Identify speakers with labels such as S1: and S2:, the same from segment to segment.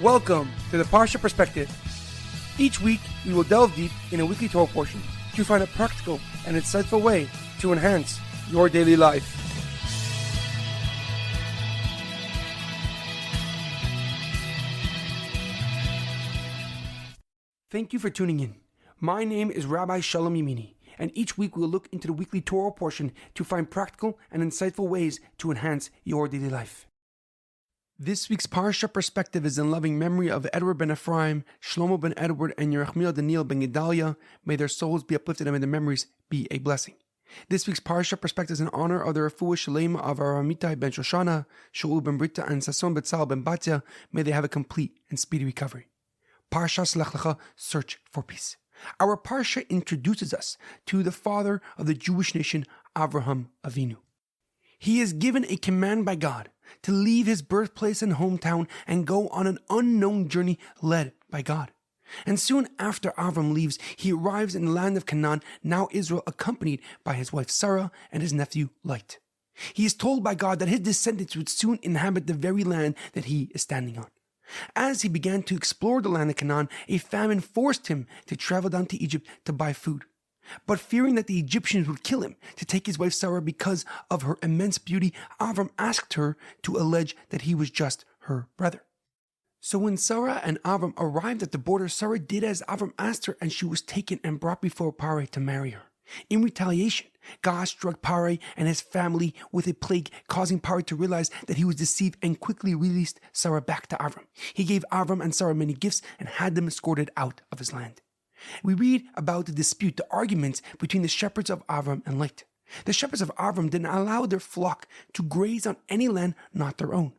S1: Welcome to the Parsha Perspective. Each week, we will delve deep in a weekly Torah portion to find a practical and insightful way to enhance your daily life. Thank you for tuning in. My name is Rabbi Shalom Yemini, and each week we will look into the weekly Torah portion to find practical and insightful ways to enhance your daily life. This week's Parsha Perspective is in loving memory of Edward Ben Efraim, Shlomo Ben Edward, and Yirachmiel Daniel Ben Gedalia. May their souls be uplifted and may their memories be a blessing. This week's Parsha Perspective is in honor of the Refuah Shlema of our Amitai ben Shoshanna, Shaul ben Berta, and Sasson Bezalel ben Batia. May they have a complete and speedy recovery. Parshas Lech Lecha, search for peace. Our Parsha introduces us to the father of the Jewish nation, Avraham Avinu. He is given a command by God to leave his birthplace and hometown and go on an unknown journey led by God. And soon after Avram leaves, he arrives in the land of Cana'an, now Israel, accompanied by his wife Sarah and his nephew Lot. He is told by God that his descendants would soon inhabit the very land that he is standing on. As he began to explore the land of Canaan, a famine forced him to travel down to Egypt to buy food. But fearing that the Egyptians would kill him to take his wife Sarah because of her immense beauty, Avram asked her to allege that he was just her brother. So when Sarah and Avram arrived at the border, Sarah did as Avram asked her, and she was taken and brought before Parai to marry her. In retaliation, God struck Parai and his family with a plague, causing Parai to realize that he was deceived and quickly released Sarah back to Avram. He gave Avram and Sarah many gifts and had them escorted out of his land. We read about the dispute, the arguments between the shepherds of Avram and Lot. The shepherds of Avram didn't allow their flock to graze on any land not their own,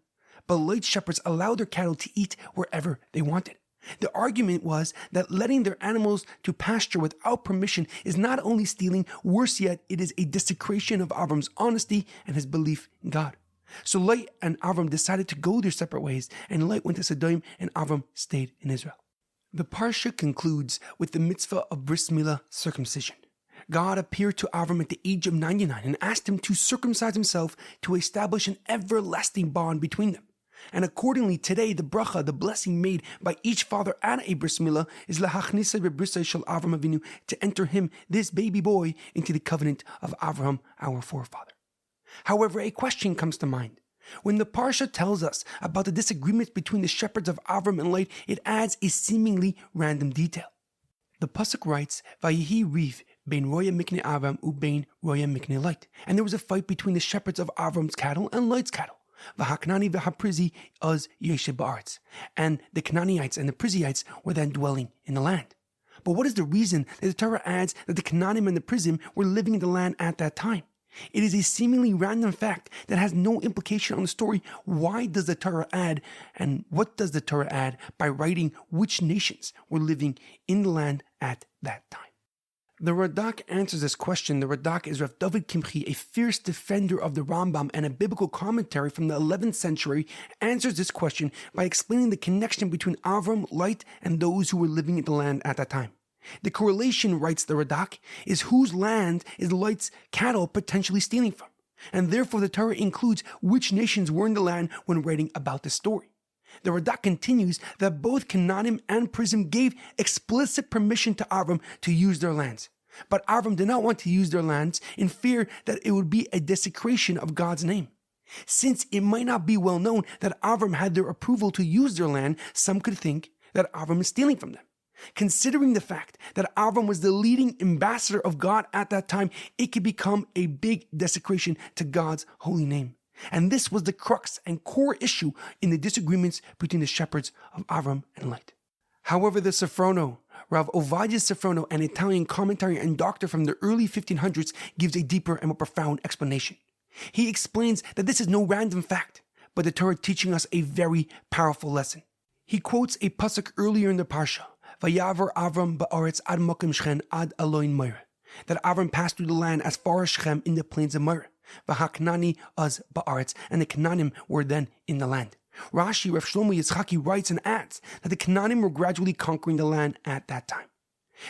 S1: but Lot's shepherds allowed their cattle to eat wherever they wanted. The argument was that letting their animals to pasture without permission is not only stealing, worse yet, it is a desecration of Avram's honesty and his belief in God. So Lot and Avram decided to go their separate ways, and Lot went to Sodom and Avram stayed in Israel. The Parsha concludes with the mitzvah of bris milah, circumcision. God appeared to Avram at the age of 99 and asked him to circumcise himself to establish an everlasting bond between them. And accordingly, today, the bracha, the blessing made by each father at a bris milah, is lahachnisa bebrisa shel Avraham Avinu, to enter him, this baby boy, into the covenant of Avraham, our forefather. However, a question comes to mind. When the Parsha tells us about the disagreements between the shepherds of Avram and Lot, it adds a seemingly random detail. The pasuk writes, "Vayihi riv bein roya mikne Avram ubein roya mikne Lot," and there was a fight between the shepherds of Avram's cattle and Lot's cattle. V'haknani v'haprizi az yeshe ba'aretz, and the Canaanites and the Perizzites were then dwelling in the land. But what is the reason that the Torah adds that the Canaanim and the Perizim were living in the land at that time? It is a seemingly random fact that has no implication on the story. Why does the Torah add, and what does the Torah add by writing which nations were living in the land at that time? The Radak answers this question. The Radak is Rav David Kimchi, a fierce defender of the Rambam and a biblical commentary from the 11th century, answers this question by explaining the connection between Avram, Lot, and those who were living in the land at that time. The correlation, writes the Radak, is whose land is Lot's cattle potentially stealing from. And therefore the Torah includes which nations were in the land when writing about this story. The Radak continues that both Canaanim and Perizim gave explicit permission to Avram to use their lands. But Avram did not want to use their lands in fear that it would be a desecration of God's name. Since it might not be well known that Avram had their approval to use their land, some could think that Avram is stealing from them. Considering the fact that Avram was the leading ambassador of God at that time, it could become a big desecration to God's holy name. And this was the crux and core issue in the disagreements between the shepherds of Avram and Lot. However, the Sifrono, Rav Ovadia Sifrono, an Italian commentary and doctor from the early 1500s, gives a deeper and more profound explanation. He explains that this is no random fact, but the Torah teaching us a very powerful lesson. He quotes a pasuk earlier in the Parsha, Vayavar Avram ba'aretz ad mokim Shechem ad Aloin Moira, that Avram passed through the land as far as Shechem in the plains of Moira. V'haknani az ba'aretz, and the Canaanim were then in the land. Rashi, Rav Shlomo Yitzchaki, writes and adds that the Canaanim were gradually conquering the land at that time.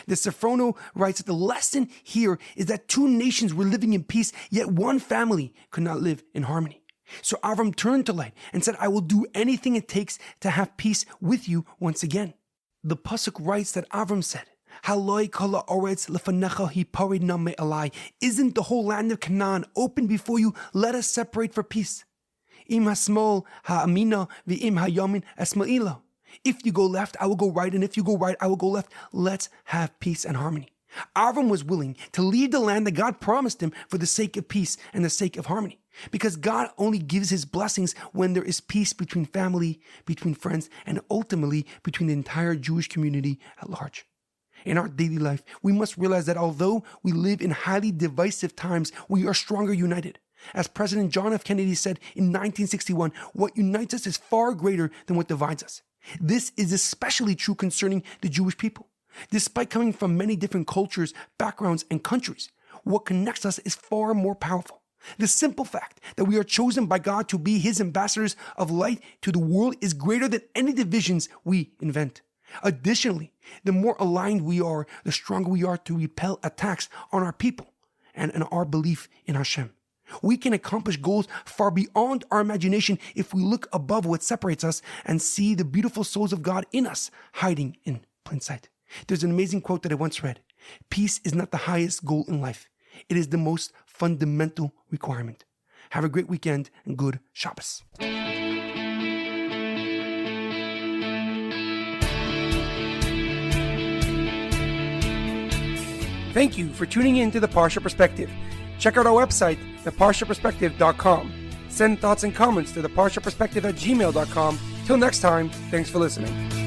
S1: The Sifrono writes that the lesson here is that two nations were living in peace, yet one family could not live in harmony. So Avram turned to light and said, I will do anything it takes to have peace with you once again. The Pasuk writes that Avram said, Haloi kala oretz lefanecha hiparid na me'alai. Isn't the whole land of Canaan open before you? Let us separate for peace. Im hasmol ha'amina v'im hayamin esma'ila. If you go left, I will go right, and if you go right, I will go left. Let's have peace and harmony. Avram was willing to leave the land that God promised him for the sake of peace and the sake of harmony. Because God only gives his blessings when there is peace between family, between friends, and ultimately between the entire Jewish community at large. In our daily life, we must realize that although we live in highly divisive times, we are stronger united. As President John F. Kennedy said in 1961, what unites us is far greater than what divides us. This is especially true concerning the Jewish people. Despite coming from many different cultures, backgrounds, and countries, what connects us is far more powerful. The simple fact that we are chosen by God to be his ambassadors of light to the world is greater than any divisions we invent. Additionally, the more aligned we are, the stronger we are to repel attacks on our people and our belief in Hashem. We can accomplish goals far beyond our imagination if we look above what separates us and see the beautiful souls of God in us hiding in plain sight. There's an amazing quote that I once read. Peace is not the highest goal in life. It is the most fundamental requirement. Have a great weekend and good Shabbos. Thank you for tuning in to the Parsha Perspective. Check out our website, theparshaperspective.com. Send thoughts and comments to theparshaperspective@gmail.com. Till next time, thanks for listening.